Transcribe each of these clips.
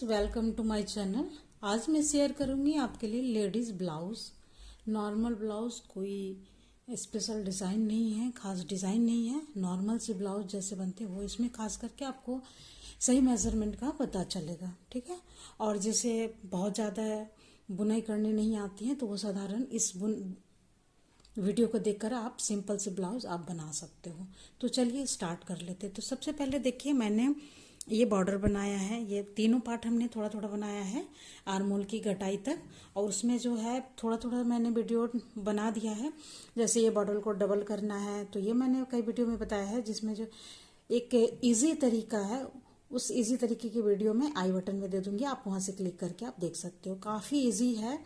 Welcome to my channel. आज मैं share करूंगी आपके लिए लेडीज ब्लाउज। नॉर्मल ब्लाउज, कोई स्पेशल डिज़ाइन नहीं है, खास डिज़ाइन नहीं है। नॉर्मल से ब्लाउज जैसे बनते हैं वो इसमें खास करके आपको सही मेजरमेंट का पता चलेगा, ठीक है। और जैसे बहुत ज़्यादा बुनाई करनी नहीं आती है तो वो साधारण इस वीडियो को देखकर आप सिंपल से ब्लाउज आप बना सकते हो। तो चलिए स्टार्ट कर लेते हैं। तो सबसे पहले देखिए, मैंने ये बॉर्डर बनाया है। ये तीनों पार्ट हमने थोड़ा थोड़ा बनाया है आर्मोल की गटाई तक, और उसमें जो है थोड़ा थोड़ा मैंने वीडियो बना दिया है। जैसे ये बॉर्डर को डबल करना है तो ये मैंने कई वीडियो में बताया है, जिसमें जो एक इजी तरीका है उस इजी तरीके की वीडियो में आई बटन में दे दूंगी, आप वहां से क्लिक करके आप देख सकते हो। काफ़ी इजी है,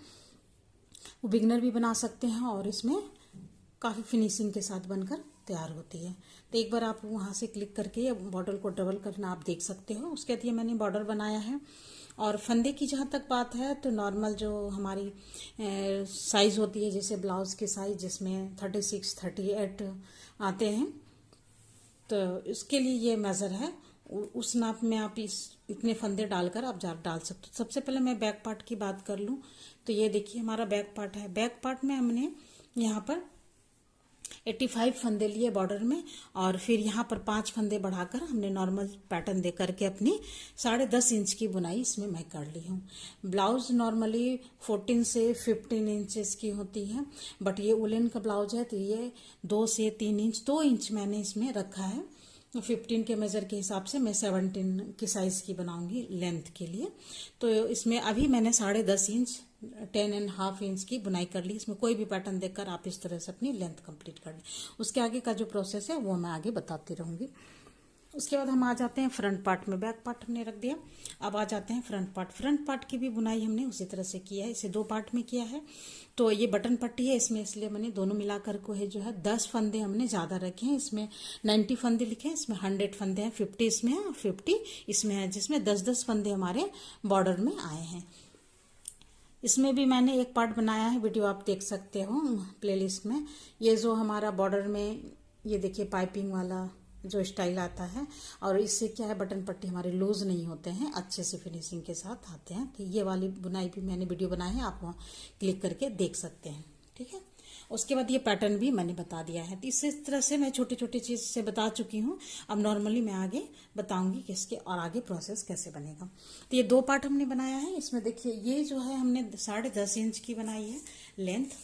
वो बिगनर भी बना सकते हैं और इसमें काफ़ी फिनिशिंग के साथ बनकर तैयार होती है। तो एक बार आप वहाँ से क्लिक करके बॉर्डर को डबल करना आप देख सकते हो। उसके बाद ये मैंने बॉर्डर बनाया है। और फंदे की जहाँ तक बात है तो नॉर्मल जो हमारी साइज़ होती है, जैसे ब्लाउज की साइज़ जिसमें 36, 38 आते हैं, तो इसके लिए ये मेज़र है। उस नाप में आप इतने फंदे डालकर आप डाल सकते हो। सबसे पहले मैं बैक पार्ट की बात कर लूँ तो ये देखिए हमारा बैक पार्ट है। बैक पार्ट में हमने यहाँ पर 85 फंदे लिए बॉर्डर में, और फिर यहाँ पर 5 फंदे बढ़ाकर हमने नॉर्मल पैटर्न दे करके अपनी 10.5 इंच की बुनाई इसमें मैं कर ली हूँ। ब्लाउज नॉर्मली 14 से 15 इंचेस की होती है, बट ये उलन का ब्लाउज है तो ये 2 से 3 इंच, 2 इंच मैंने इसमें रखा है। 15 के मेजर के हिसाब से मैं 17 की साइज की बनाऊंगी लेंथ के लिए। तो इसमें अभी मैंने 10.5 इंच 10.5 इंच की बुनाई कर ली। इसमें कोई भी पैटर्न देखकर आप इस तरह से अपनी लेंथ कंप्लीट कर लें। उसके आगे का जो प्रोसेस है वो मैं आगे बताती रहूंगी। उसके बाद हम आ जाते हैं फ्रंट पार्ट में। बैक पार्ट हमने रख दिया, अब आ जाते हैं फ्रंट पार्ट। फ्रंट पार्ट की भी बुनाई हमने उसी तरह से किया है, इसे 2 पार्ट में किया है। तो ये बटन पट्टी है इसमें, इसलिए मैंने दोनों मिलाकर को है जो है 10 फंदे हमने ज़्यादा रखे हैं। इसमें 90 फंदे लिखे हैं, इसमें 100 फंदे हैं, 50 इसमें है और 50 इसमें है, जिसमें 10-10 फंदे हमारे बॉर्डर में आए हैं। इसमें भी मैंने एक पार्ट बनाया है, वीडियो आप देख सकते हो प्लेलिस्ट में। ये जो हमारा बॉर्डर में ये देखिए पाइपिंग वाला जो स्टाइल आता है, और इससे क्या है बटन पट्टी हमारे लूज नहीं होते हैं, अच्छे से फिनिशिंग के साथ आते हैं। तो ये वाली बुनाई भी मैंने वीडियो बनाई है, आप वहाँ क्लिक करके देख सकते हैं, ठीक है। उसके बाद ये पैटर्न भी मैंने बता दिया है। तो इस तरह से मैं छोटी छोटी चीज़ से बता चुकी हूँ। अब नॉर्मली मैं आगे बताऊंगी कि इसके और आगे प्रोसेस कैसे बनेगा। तो ये 2 पार्ट हमने बनाया है। इसमें देखिए ये जो है हमने 10.5 इंच की बनाई है लेंथ।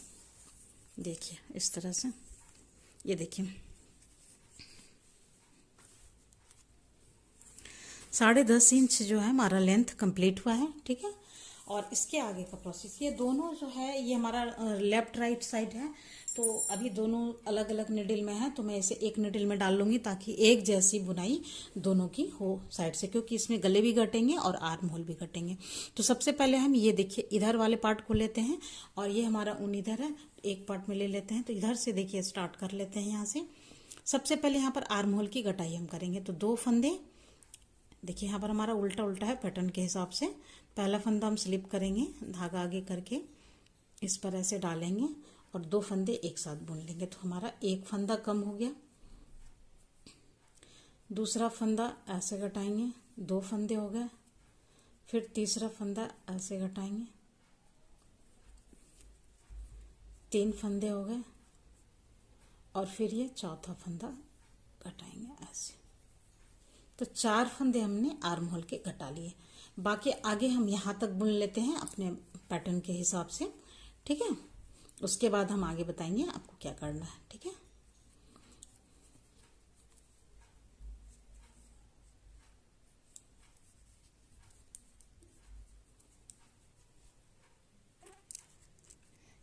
देखिए इस तरह से, ये देखिए 10.5 इंच जो है हमारा लेंथ कंप्लीट हुआ है, ठीक है। और इसके आगे का प्रोसेस, ये दोनों जो है ये हमारा लेफ्ट राइट साइड है, तो अभी दोनों अलग अलग निडल में है, तो मैं इसे एक निडल में डाल लूंगी ताकि एक जैसी बुनाई दोनों की हो साइड से, क्योंकि इसमें गले भी कटेंगे और आर्म होल भी कटेंगे। तो सबसे पहले हम ये देखिए इधर वाले पार्ट को लेते हैं, और ये हमारा ऊन इधर है, एक पार्ट में ले लेते हैं। तो इधर से देखिए स्टार्ट कर लेते हैं। यहाँ से सबसे पहले यहाँ पर आर्म होल की कटाई हम करेंगे। तो 2 फंदे देखिए यहाँ पर हमारा उल्टा उल्टा है पैटर्न के हिसाब से। पहला फंदा हम स्लिप करेंगे, धागा आगे करके इस पर ऐसे डालेंगे और 2 फंदे एक साथ बुन लेंगे, तो हमारा एक फंदा कम हो गया। दूसरा फंदा ऐसे घटाएंगे, 2 फंदे हो गए। फिर तीसरा फंदा ऐसे घटाएंगे, 3 फंदे हो गए। और फिर ये चौथा फंदा घटाएंगे ऐसे। तो 4 फंदे हमने आर्म होल के घटा लिए। बाकी आगे हम यहाँ तक बुन लेते हैं अपने पैटर्न के हिसाब से, ठीक है। उसके बाद हम आगे बताएंगे आपको क्या करना है, ठीक है।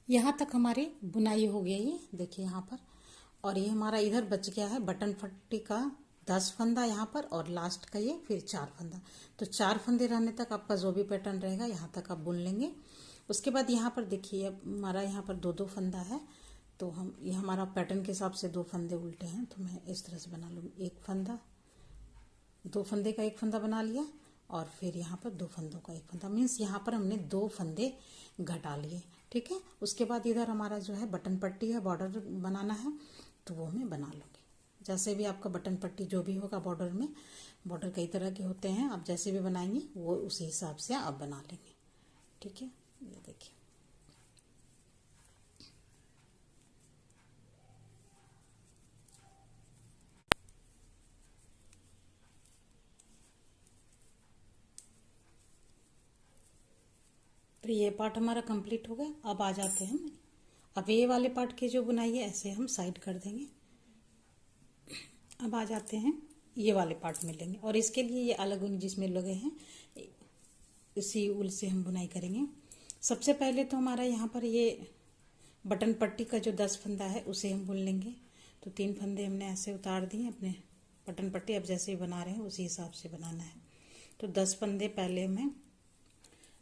यहाँ तक हमारी बुनाई हो गई है, देखिए यहाँ पर। और ये हमारा इधर बच गया है बटन पट्टी का 10 फंदा यहाँ पर, और लास्ट का ये फिर 4 फंदा। तो 4 फंदे रहने तक आपका जो भी पैटर्न रहेगा यहाँ तक आप बुन लेंगे। उसके बाद यहाँ पर देखिए हमारा यहाँ पर 2-2 फंदा है, तो हम ये हमारा पैटर्न के हिसाब से 2 फंदे उल्टे हैं, तो मैं इस तरह से बना लूँगी। 1 फंदा, 2 फंदे का 1 फंदा बना लिया, और फिर यहाँ पर 2 फंदों का 1 फंदा, मीन्स यहाँ पर हमने 2 फंदे घटा लिए, ठीक है। उसके बाद इधर हमारा जो है बटन पट्टी है, बॉर्डर बनाना है, तो वो मैं बना लूँगी। जैसे भी आपका बटन पट्टी जो भी होगा बॉर्डर में, बॉर्डर कई तरह के होते हैं, आप जैसे भी बनाएंगे वो उसी हिसाब से आप बना लेंगे। ठीक है, ये देखिए। तो ये पार्ट हमारा कंप्लीट हो गया। अब आ जाते हैं हम, अब ये वाले पार्ट की जो बुनाई है ऐसे हम साइड कर देंगे। अब आ जाते हैं ये वाले पार्ट में लेंगे, और इसके लिए ये अलग ऊन जिसमें लगे हैं इसी ऊल से हम बुनाई करेंगे। सबसे पहले तो हमारा यहाँ पर ये बटन पट्टी का जो 10 फंदा है उसे हम बुन लेंगे। तो 3 फंदे हमने ऐसे उतार दिए अपने बटन पट्टी, अब जैसे ही बना रहे हैं उसी हिसाब से बनाना है। तो 10 फंदे पहले हमें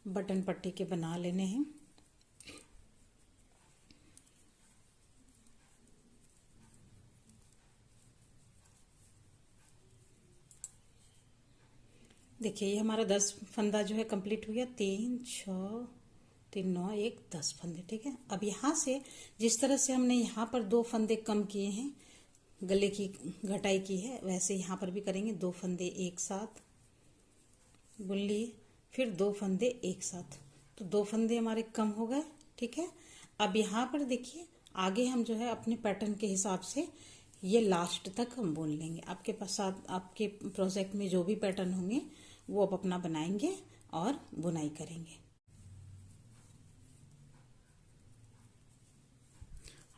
बटन पट्टी के बना लेने हैं। देखिए ये हमारा 10 फंदा जो है कंप्लीट हो गया। 3 6 3 9 1 10 फंदे। ठीक है, अब यहाँ से जिस तरह से हमने यहाँ पर 2 फंदे कम किए हैं, गले की घटाई की है, वैसे यहाँ पर भी करेंगे। 2 फंदे एक साथ बुन लिए, फिर 2 फंदे एक साथ, तो 2 फंदे हमारे कम हो गए। ठीक है, अब यहाँ पर देखिए आगे हम जो है अपने पैटर्न के हिसाब से ये लास्ट तक हम बुन लेंगे। आपके पास आपके प्रोजेक्ट में जो भी पैटर्न होंगे वो आप अपना बनाएंगे और बुनाई करेंगे।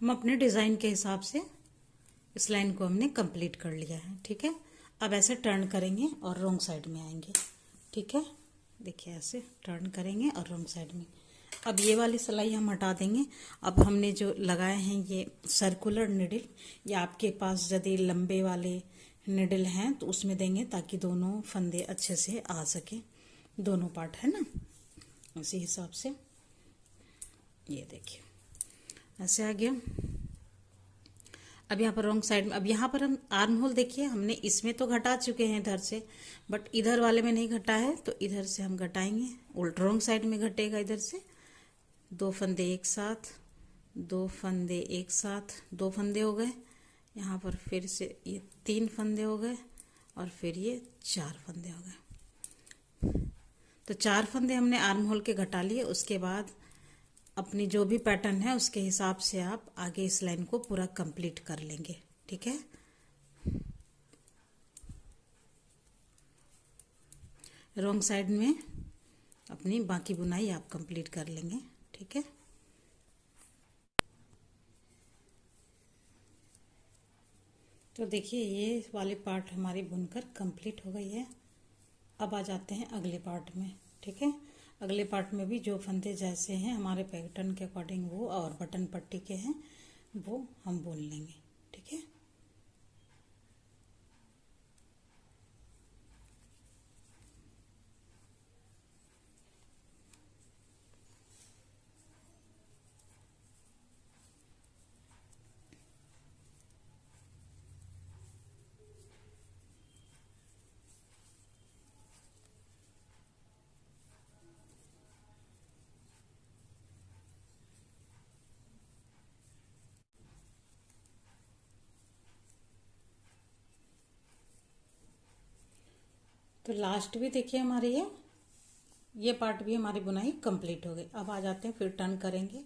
हम अपने डिज़ाइन के हिसाब से इस लाइन को हमने कंप्लीट कर लिया है। ठीक है, अब ऐसे टर्न करेंगे और रॉन्ग साइड में आएंगे। ठीक है, देखिए ऐसे टर्न करेंगे और रॉन्ग साइड में। अब ये वाली सिलाई हम हटा देंगे। अब हमने जो लगाए हैं ये सर्कुलर निडल, या आपके पास यदि लंबे वाले निडल हैं तो उसमें देंगे ताकि दोनों फंदे अच्छे से आ सके, दोनों पार्ट है ना, उसी हिसाब से। ये देखिए ऐसे आ गया। अब यहाँ पर रॉन्ग साइड में, अब यहाँ पर हम आर्म होल देखिए हमने इसमें तो घटा चुके हैं इधर से, बट इधर वाले में नहीं घटा है, तो इधर से हम घटाएंगे। उल्ट रॉन्ग साइड में घटेगा इधर से। 2 फंदे एक साथ, 2 फंदे एक साथ, 2 फंदे हो गए। यहाँ पर फिर से ये 3 फंदे हो गए, और फिर ये 4 फंदे हो गए। तो 4 फंदे हमने आर्म होल के घटा लिए। उसके बाद अपनी जो भी पैटर्न है उसके हिसाब से आप आगे इस लाइन को पूरा कंप्लीट कर लेंगे। ठीक है, रॉन्ग साइड में अपनी बाकी बुनाई आप कंप्लीट कर लेंगे। ठीक है, तो देखिए ये वाले पार्ट हमारी बुनकर कंप्लीट हो गई है। अब आ जाते हैं अगले पार्ट में। ठीक है, अगले पार्ट में भी जो फंदे जैसे हैं हमारे पैटर्न के अकॉर्डिंग वो और बटन पट्टी के हैं वो हम बुन लेंगे। ठीक है, तो लास्ट भी देखिए हमारी ये पार्ट भी हमारी बुनाई कंप्लीट हो गई। अब आ जाते हैं, फिर टर्न करेंगे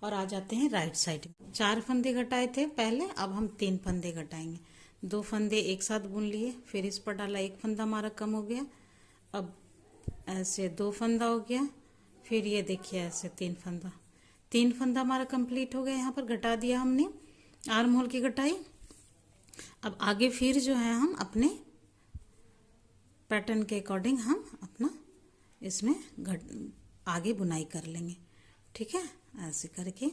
और आ जाते हैं राइट साइड में। 4 फंदे घटाए थे पहले, अब हम 3 फंदे घटाएंगे। 2 फंदे एक साथ बुन लिए, फिर इस पर डाला, 1 फंदा हमारा कम हो गया। अब ऐसे 2 फंदा हो गया, फिर ये देखिए ऐसे 3 फंदा, 3 फंदा हमारा कंप्लीट हो गया। यहाँ पर घटा दिया हमने आर्म होल की घटाई। अब आगे फिर जो है हम अपने पैटर्न के अकॉर्डिंग हम अपना इसमें आगे बुनाई कर लेंगे। ठीक है, ऐसे करके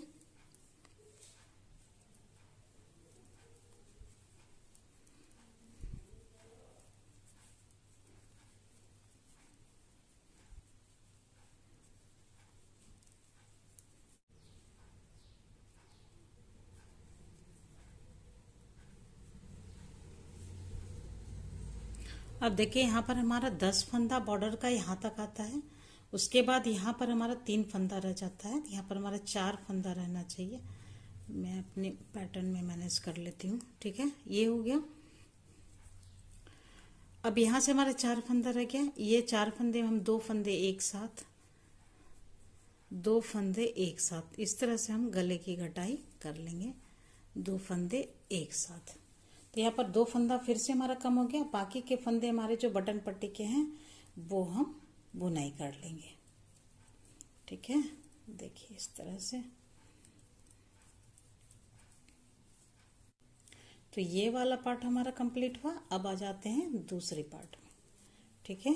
अब देखिए यहाँ पर हमारा 10 फंदा बॉर्डर का यहाँ तक आता है। उसके बाद यहाँ पर हमारा 3 फंदा रह जाता है, यहाँ पर हमारा 4 फंदा रहना चाहिए। मैं अपने पैटर्न में मैनेज कर लेती हूँ। ठीक है, ये हो गया। अब यहाँ से हमारे 4 फंदा रह गया। ये 4 फंदे में हम 2 फंदे एक साथ, 2 फंदे एक साथ, इस तरह से हम गले की घटाई कर लेंगे। 2 फंदे एक साथ। तो यहाँ पर 2 फंदा फिर से हमारा कम हो गया। बाकी के फंदे हमारे जो बटन पट्टी के हैं वो हम बुनाई कर लेंगे। ठीक है, देखिए इस तरह से। तो ये वाला पार्ट हमारा कंप्लीट हुआ। अब आ जाते हैं दूसरे पार्ट में। ठीक है,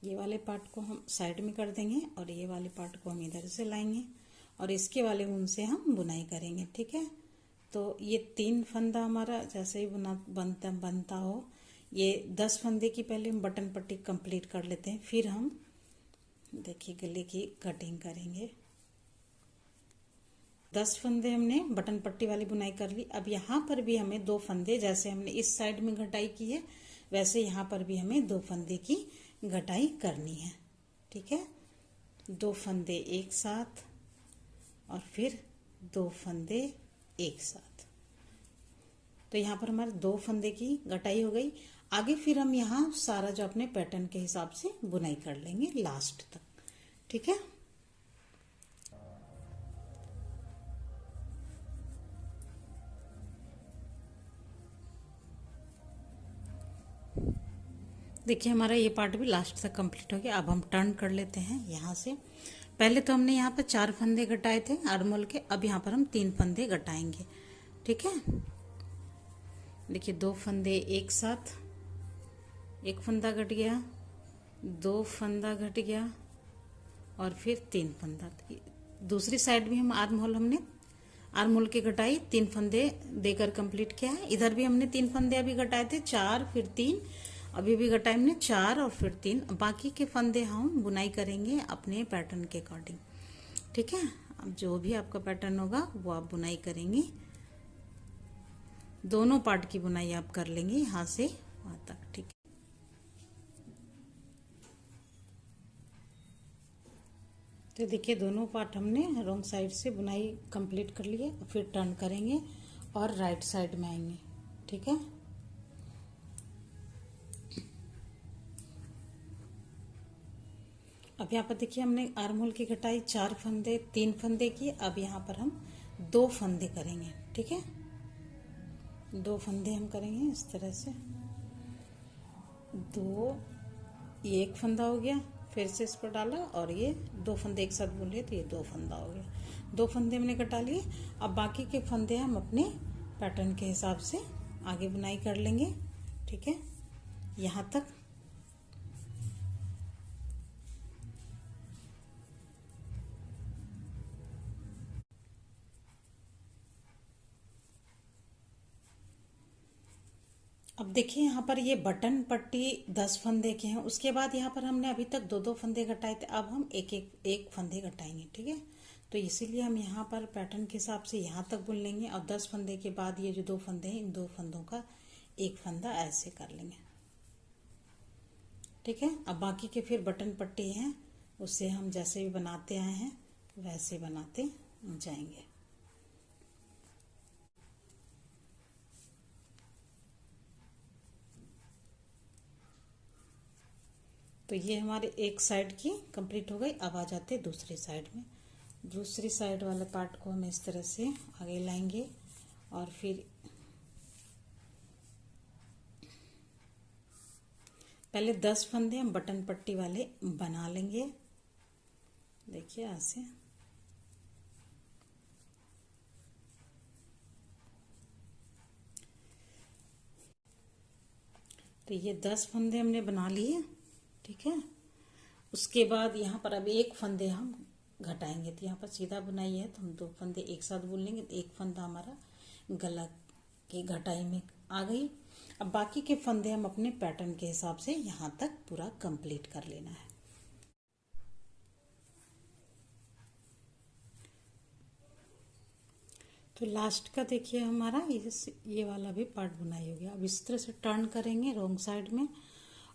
ये वाले पार्ट को हम साइड में कर देंगे और ये वाले पार्ट को हम इधर से लाएंगे और इसके वाले ऊन से हम बुनाई करेंगे। ठीक है, तो ये 3 फंदा हमारा जैसे ही बनता हो, ये 10 फंदे की पहले हम बटन पट्टी कंप्लीट कर लेते हैं, फिर हम देखिए गले की कटिंग करेंगे। 10 फंदे हमने बटन पट्टी वाली बुनाई कर ली। अब यहाँ पर भी हमें 2 फंदे, जैसे हमने इस साइड में घटाई की है वैसे यहाँ पर भी हमें 2 फंदे की घटाई करनी है। ठीक है, 2 फंदे एक साथ और फिर 2 फंदे एक साथ। तो यहाँ पर हमारे 2 फंदे की घटाई हो गई। आगे फिर हम यहाँ सारा जो अपने पैटर्न के हिसाब से बुनाई कर लेंगे लास्ट तक। ठीक है, देखिए हमारा ये पार्ट भी लास्ट तक कंप्लीट हो गया। अब हम टर्न कर लेते हैं यहाँ से। पहले तो हमने यहाँ पर 4 फंदे घटाए थे आर्मोल के, अब यहाँ पर हम 3 फंदे घटाएंगे। ठीक है, देखिए 2 फंदे एक साथ, 1 फंदा घट गया, 2 फंदा घट गया और फिर 3 फंदा। दूसरी साइड भी हम हमने आर्महोल की घटाई 3 फंदे देकर कंप्लीट किया है। इधर भी हमने 3 फंदे अभी घटाए थे, 4 फिर 3, अभी भी घटाए हमने 4 और फिर 3। बाकी के फंदे हम बुनाई करेंगे अपने पैटर्न के अकॉर्डिंग। ठीक है, अब जो भी आपका पैटर्न होगा वो आप बुनाई करेंगे। दोनों पार्ट की बुनाई आप कर लेंगे यहाँ से वहाँ तक। ठीक है, तो देखिए दोनों पार्ट हमने रॉन्ग साइड से बुनाई कंप्लीट कर लिए। फिर टर्न करेंगे और राइट साइड में आएंगे। ठीक है, अब यहाँ पर देखिए हमने आर्महोल की घटाई 4 फंदे 3 फंदे की। अब यहाँ पर हम 2 फंदे करेंगे। ठीक है, 2 फंदे हम करेंगे इस तरह से। 2, ये 1 फंदा हो गया, फिर से इस पर डाला और ये 2 फंदे एक साथ बुन लिए तो ये 2 फंदा हो गया। 2 फंदे हमने घटा लिए। अब बाकी के फंदे हम अपने पैटर्न के हिसाब से आगे बुनाई कर लेंगे। ठीक है, यहाँ तक। अब देखिए यहाँ पर ये बटन पट्टी 10 फंदे के हैं। उसके बाद यहाँ पर हमने अभी तक 2-2 फंदे घटाए थे, अब हम एक फंदे घटाएंगे। ठीक है, तो इसीलिए हम यहाँ पर पैटर्न के हिसाब से यहाँ तक बुन लेंगे और 10 फंदे के बाद ये जो 2 फंदे हैं इन 2 फंदों का 1 फंदा ऐसे कर लेंगे। ठीक है, अब बाकी के फिर बटन पट्टी हैं उससे हम जैसे भी बनाते आए हैं वैसे बनाते जाएंगे। तो ये हमारे एक साइड की कंप्लीट हो गई। अब आ जाते हैं दूसरी साइड में। दूसरी साइड वाले पार्ट को हम इस तरह से आगे लाएंगे और फिर पहले 10 फंदे हम बटन पट्टी वाले बना लेंगे। देखिए ऐसे। तो ये 10 फंदे हमने बना लिए। ठीक है, उसके बाद यहाँ पर अब 1 फंदे हम घटाएंगे। तो यहाँ पर सीधा बुनाई है तो हम 2 फंदे एक साथ बुन लेंगे। तो 1 फंदा हमारा गला की घटाई में आ गई। अब बाकी के फंदे हम अपने पैटर्न के हिसाब से यहाँ तक पूरा कंप्लीट कर लेना है। तो लास्ट का देखिए हमारा ये वाला भी पार्ट बुनाई हो गया। अब इस तरह से टर्न करेंगे रॉन्ग साइड में,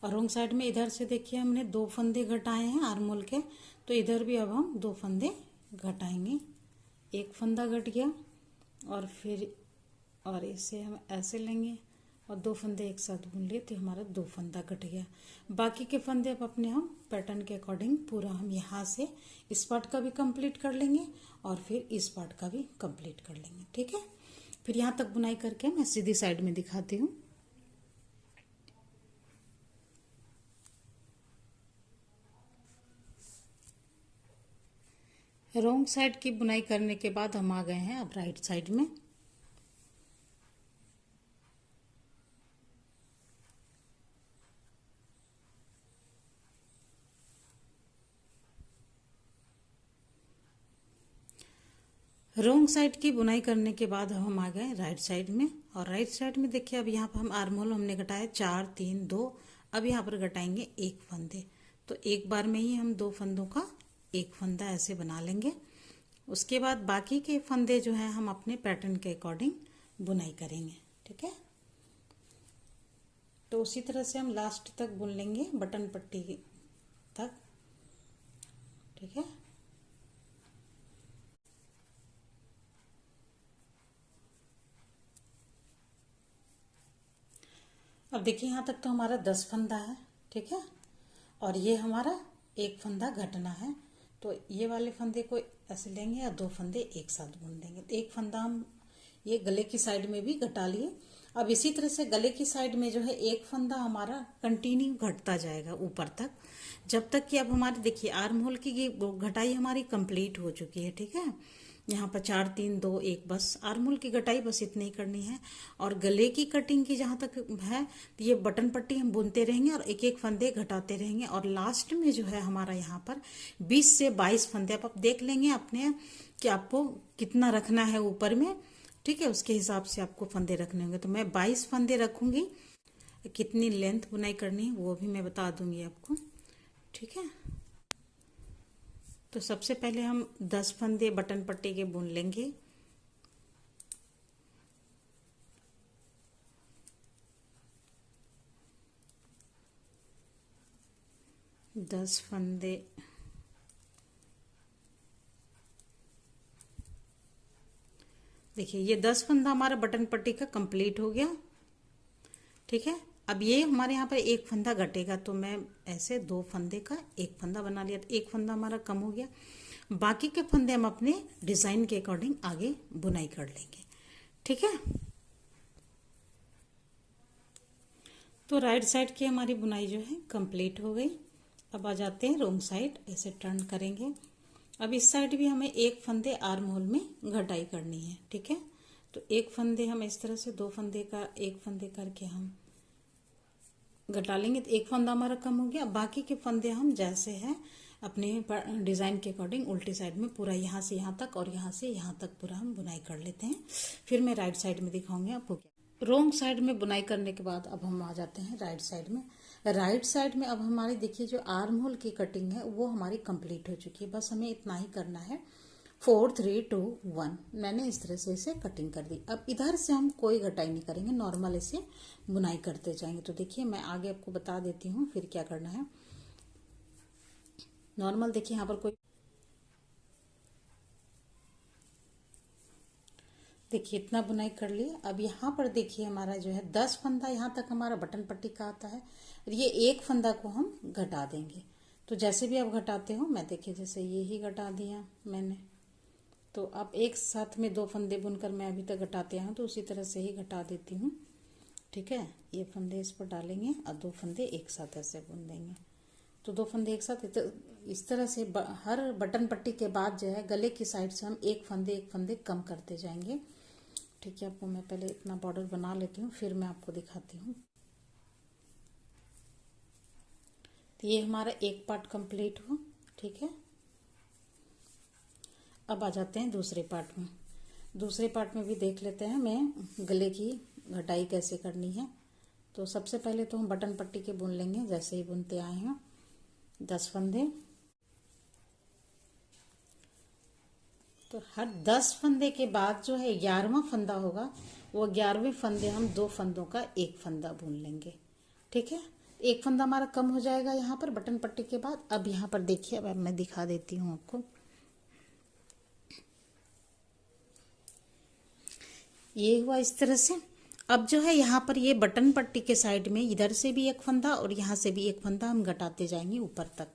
और रॉन्ग साइड में इधर से देखिए हमने 2 फंदे घटाए हैं आर्महोल के, तो इधर भी अब हम 2 फंदे घटाएंगे एक फंदा घट गया, और फिर और इसे हम ऐसे लेंगे और दो फंदे एक साथ बुन लिए तो हमारा दो फंदा कट गया। बाकी के फंदे अब अपने हम पैटर्न के अकॉर्डिंग पूरा हम यहाँ से इस पार्ट का भी कंप्लीट कर लेंगे और फिर इस पार्ट का भी कंप्लीट कर लेंगे। ठीक है, फिर यहाँ तक बुनाई करके मैं सीधी साइड में दिखाती हूँ। रॉन्ग साइड की बुनाई करने के बाद हम आ गए हैं अब राइट साइड में। रॉन्ग साइड की बुनाई करने के बाद हम आ गए राइट साइड में, और राइट साइड में देखिए अब यहाँ पर हम आर्म होल हमने घटाया 4 3 2, अब यहाँ पर घटाएंगे एक फंदे, तो एक बार में ही हम दो फंदों का एक फंदा ऐसे बना लेंगे। उसके बाद बाकी के फंदे जो हैं हम अपने पैटर्न के अकॉर्डिंग बुनाई करेंगे। ठीक है, तो उसी तरह से हम लास्ट तक बुन लेंगे बटन पट्टी तक। ठीक है, अब देखिए यहाँ तक तो हमारा 10 फंदा है। ठीक है, और ये हमारा एक फंदा घटना है, तो ये वाले फंदे को ऐसे लेंगे या दो फंदे एक साथ बुन देंगे। तो एक फंदा हम ये गले की साइड में भी घटा लिए। अब इसी तरह से गले की साइड में जो है एक फंदा हमारा कंटिन्यू घटता जाएगा ऊपर तक, जब तक कि अब हमारे देखिए आर्म होल की घटाई हमारी कंप्लीट हो चुकी है। ठीक है, यहाँ पर 4 3 2 1, बस आर्म होल की घटाई बस इतनी ही करनी है। और गले की कटिंग की जहाँ तक है तो ये बटन पट्टी हम बुनते रहेंगे और एक एक फंदे घटाते रहेंगे, और लास्ट में जो है हमारा यहाँ पर 20 से 22 फंदे आप देख लेंगे अपने कि आपको कितना रखना है ऊपर में। ठीक है, उसके हिसाब से आपको फंदे रखने होंगे, तो मैं 22 फंदे रखूंगी। कितनी लेंथ बुनाई करनी है वो भी मैं बता दूंगी आपको। ठीक है, तो सबसे पहले हम 10 फंदे बटन पट्टी के बुन लेंगे। दस फंदे देखिए ये 10 फंदा हमारा बटन पट्टी का कंप्लीट हो गया। ठीक है, अब ये हमारे यहाँ पर एक फंदा घटेगा, तो मैं ऐसे दो फंदे का एक फंदा बना लिया, तो एक फंदा हमारा कम हो गया। बाकी के फंदे हम अपने डिजाइन के अकॉर्डिंग आगे बुनाई कर लेंगे। ठीक है, तो राइट साइड की हमारी बुनाई जो है कंप्लीट हो गई। अब आ जाते हैं रॉन्ग साइड, ऐसे टर्न करेंगे। अब इस साइड भी हमें एक फंदे आर्म होल में घटाई करनी है। ठीक है, तो एक फंदे हम इस तरह से दो फंदे का एक फंदे करके हम घटा लेंगे, तो एक फंदा हमारा कम हो गया। बाकी के फंदे हम जैसे हैं अपने डिजाइन के अकॉर्डिंग उल्टी साइड में पूरा यहाँ से यहाँ तक और यहाँ से यहाँ तक पूरा हम बुनाई कर लेते हैं। फिर मैं राइट साइड में दिखाऊंगी आपको क्या। रॉन्ग साइड में बुनाई करने के बाद अब हम आ जाते हैं राइट साइड में। राइट साइड में अब हमारी देखिए जो आर्म होल की कटिंग है वो हमारी कंप्लीट हो चुकी है, बस हमें इतना ही करना है। 4 3 2 1 मैंने इस तरह से इसे कटिंग कर दी। अब इधर से हम कोई घटाई नहीं करेंगे, नॉर्मल इसे बुनाई करते जाएंगे। तो देखिए मैं आगे आपको बता देती हूँ फिर क्या करना है। नॉर्मल देखिए यहाँ पर कोई देखिए इतना बुनाई कर लिए। अब यहाँ पर देखिए हमारा जो है 10 फंदा यहाँ तक हमारा बटन पट्टी का आता है, ये एक फंदा को हम घटा देंगे। तो जैसे भी आप घटाते हो, मैं देखिए जैसे ये ही घटा दिया मैंने, तो अब एक साथ में दो फंदे बुनकर मैं अभी तक घटाते हैं, तो उसी तरह से ही घटा देती हूँ। ठीक है, ये फंदे इस पर डालेंगे और दो फंदे एक साथ ऐसे बुन देंगे। तो दो फंदे एक साथ इस तरह से हर बटन पट्टी के बाद जो है गले की साइड से हम एक फंदे कम करते जाएंगे। ठीक है, आपको मैं पहले इतना बॉर्डर बना लेती हूँ फिर मैं आपको दिखाती हूँ। तो ये हमारा एक पार्ट कंप्लीट हुआ। ठीक है, अब आ जाते हैं दूसरे पार्ट में। दूसरे पार्ट में भी देख लेते हैं मैं गले की घटाई कैसे करनी है। तो सबसे पहले तो हम बटन पट्टी के बुन लेंगे जैसे ही बुनते आए हैं 10 फंदे। तो हर 10 फंदे के बाद जो है 11वां फंदा होगा, वो 11वें फंदे हम दो फंदों का एक फंदा बुन लेंगे। ठीक है, एक फंदा हमारा कम हो जाएगा यहाँ पर बटन पट्टी के बाद। अब यहाँ पर देखिए, अब मैं दिखा देती हूँ आपको। ये हुआ इस तरह से। अब जो है यहाँ पर ये बटन पट्टी के साइड में इधर से भी एक फंदा और यहाँ से भी एक फंदा हम घटाते जाएंगे ऊपर तक।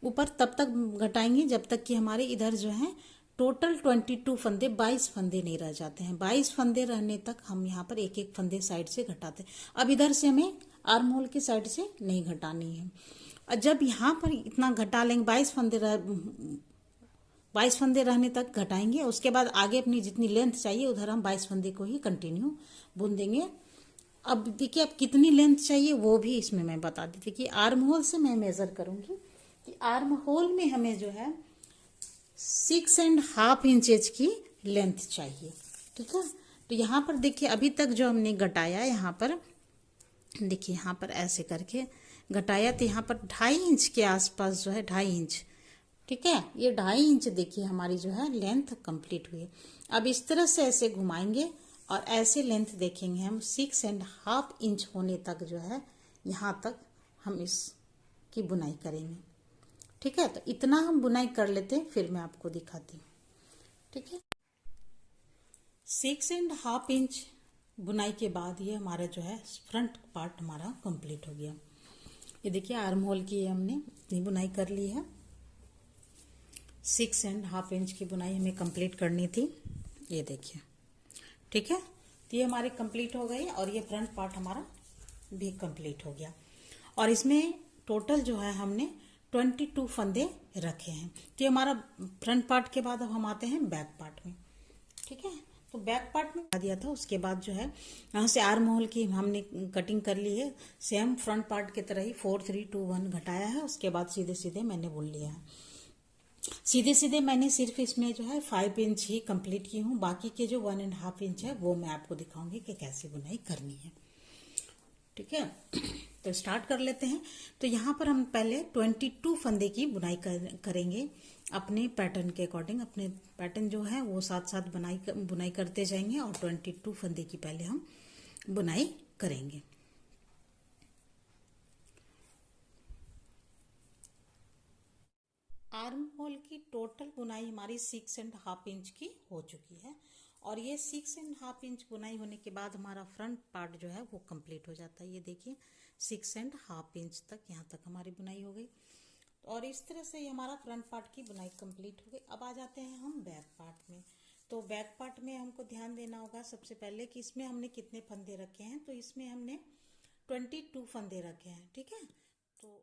ऊपर तब तक घटाएंगे जब तक कि हमारे इधर जो है टोटल 22 फंदे, 22 फंदे नहीं रह जाते हैं। 22 फंदे रहने तक हम यहाँ पर एक एक फंदे साइड से घटाते हैं। अब इधर से हमें आर्म होल की साइड से नहीं घटानी है। और जब यहाँ पर इतना घटा लेंगे, 22 फंदे रहने तक घटाएंगे। उसके बाद आगे अपनी जितनी लेंथ चाहिए उधर हम 22 फंदे को ही कंटिन्यू बुन देंगे। अब देखिए अब कितनी लेंथ चाहिए वो भी इसमें मैं बता दी थी कि आर्म होल से मैं मेजर करूंगी कि आर्म होल में हमें जो है 6.5 इंचेज की लेंथ चाहिए। ठीक है, तो यहाँ पर देखिए अभी तक जो हमने घटाया, यहाँ पर देखिए यहाँ पर ऐसे करके घटाया तो यहाँ पर 2.5 इंच के आसपास जो है 2.5 इंच। ठीक है, ये 2.5 इंच देखिए हमारी जो है लेंथ कंप्लीट हुई है। अब इस तरह से ऐसे घुमाएंगे और ऐसे लेंथ देखेंगे हम 6.5 इंच होने तक जो है यहाँ तक हम इसकी बुनाई करेंगे। ठीक है, तो इतना हम बुनाई कर लेते हैं फिर मैं आपको दिखाती हूँ। ठीक है, 6.5 इंच बुनाई के बाद ये हमारा जो है फ्रंट पार्ट हमारा कंप्लीट हो गया। ये देखिए आर्म होल की हमने इतनी बुनाई कर ली है। 6.5 इंच की बुनाई हमें कंप्लीट करनी थी, ये देखिए। ठीक है, तो ये हमारे कंप्लीट हो गई और ये फ्रंट पार्ट हमारा भी कंप्लीट हो गया। और इसमें टोटल जो है हमने 22 फंदे रखे हैं। तो ये हमारा फ्रंट पार्ट के बाद अब हम आते हैं बैक पार्ट में। ठीक है, तो बैक पार्ट में दिया था, उसके बाद जो है यहाँ से आर्म होल की हमने कटिंग कर ली है। सेम फ्रंट पार्ट की तरह ही 4 3 2 1 घटाया है। उसके बाद सीधे सीधे मैंने बुन लिया है। सीधे सीधे मैंने सिर्फ इसमें जो है 5 इंच ही कंप्लीट की हूँ। बाकी के जो 1.5 इंच है वो मैं आपको दिखाऊंगी कि कैसे बुनाई करनी है। ठीक है, तो स्टार्ट कर लेते हैं। तो यहाँ पर हम पहले 22 फंदे की बुनाई करेंगे अपने पैटर्न के अकॉर्डिंग। अपने पैटर्न जो है वो साथ साथ बुनाई करते जाएंगे और 22 फंदे की पहले हम बुनाई करेंगे। आर्म होल की टोटल बुनाई हमारी 6.5 इंच की हो चुकी है। और ये 6.5 इंच बुनाई होने के बाद हमारा फ्रंट पार्ट जो है वो कंप्लीट हो जाता है। ये देखिए 6.5 इंच तक यहाँ तक हमारी बुनाई हो गई। और इस तरह से हमारा फ्रंट पार्ट की बुनाई कंप्लीट हो गई। अब आ जाते हैं हम बैक पार्ट में। तो बैक पार्ट में हमको ध्यान देना होगा सबसे पहले कि इसमें हमने कितने फंदे रखे हैं। तो इसमें हमने 22 फंदे रखे हैं। ठीक है, तो